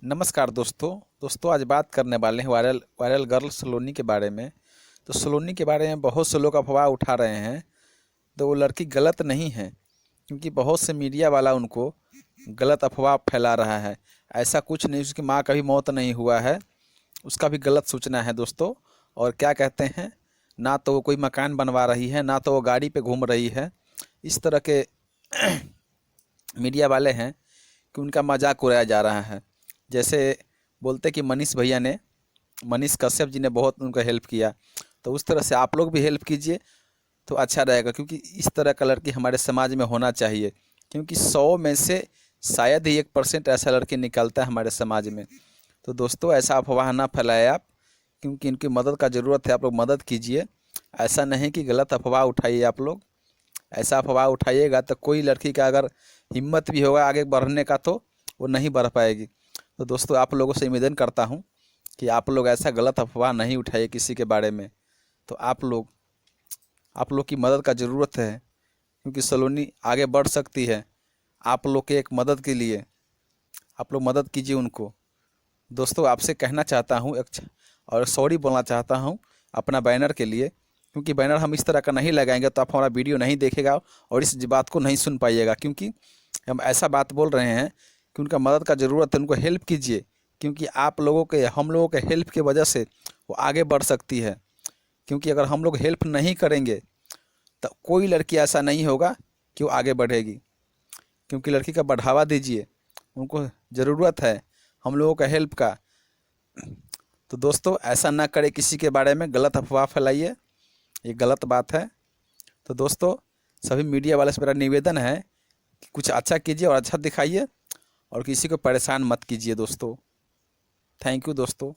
नमस्कार दोस्तों आज बात करने वाले हैं वायरल वायरल गर्ल सलोनी के बारे में। तो सलोनी के बारे में बहुत से लोग अफवाह उठा रहे हैं। तो वो लड़की गलत नहीं है, क्योंकि बहुत से मीडिया वाला उनको गलत अफवाह फैला रहा है। ऐसा कुछ नहीं, उसकी माँ का भी मौत नहीं हुआ है, उसका भी गलत सूचना है दोस्तों। और क्या कहते हैं, ना तो वो कोई मकान बनवा रही है, ना तो वो गाड़ी पे घूम रही है। इस तरह के मीडिया वाले हैं कि उनका मजाक उड़ाया जा रहा है। जैसे बोलते कि मनीष कश्यप जी ने बहुत उनका हेल्प किया, तो उस तरह से आप लोग भी हेल्प कीजिए तो अच्छा रहेगा। क्योंकि इस तरह का लड़की हमारे समाज में होना चाहिए, क्योंकि 100 में से शायद ही 1% ऐसा लड़की निकलता है हमारे समाज में। तो दोस्तों ऐसा अफवाह ना फैलाएं आप, क्योंकि इनकी मदद का ज़रूरत है, आप लोग मदद कीजिए। ऐसा नहीं कि गलत अफवाह उठाइए आप लोग। ऐसा अफवाह उठाइएगा तो कोई लड़की का अगर हिम्मत भी होगा आगे बढ़ने का तो वो नहीं बढ़ पाएगी। तो दोस्तों आप लोगों से निवेदन करता हूँ कि आप लोग ऐसा गलत अफवाह नहीं उठाइए किसी के बारे में। तो आप लोग की मदद का ज़रूरत है, क्योंकि सलोनी आगे बढ़ सकती है। आप लोग के एक मदद के लिए आप लोग मदद कीजिए उनको। दोस्तों आपसे कहना चाहता हूँ और सॉरी बोलना चाहता हूँ अपना बैनर के लिए, क्योंकि बैनर हम इस तरह का नहीं लगाएंगे तो आप हमारा वीडियो नहीं देखेगा और इस बात को नहीं सुन पाइएगा। क्योंकि हम ऐसा बात बोल रहे हैं कि उनका मदद का ज़रूरत है, उनको हेल्प कीजिए। क्योंकि आप लोगों के हम लोगों के हेल्प की वजह से वो आगे बढ़ सकती है। क्योंकि अगर हम लोग हेल्प नहीं करेंगे तो कोई लड़की ऐसा नहीं होगा कि वो आगे बढ़ेगी। क्योंकि लड़की का बढ़ावा दीजिए, उनको ज़रूरत है हम लोगों का हेल्प का। तो दोस्तों ऐसा ना करें, किसी के बारे में गलत अफवाह फैलाइए, ये गलत बात है। तो दोस्तों सभी मीडिया वाले से मेरा निवेदन है कि कुछ अच्छा कीजिए और अच्छा दिखाइए, और किसी को परेशान मत कीजिए दोस्तों। थैंक यू दोस्तों।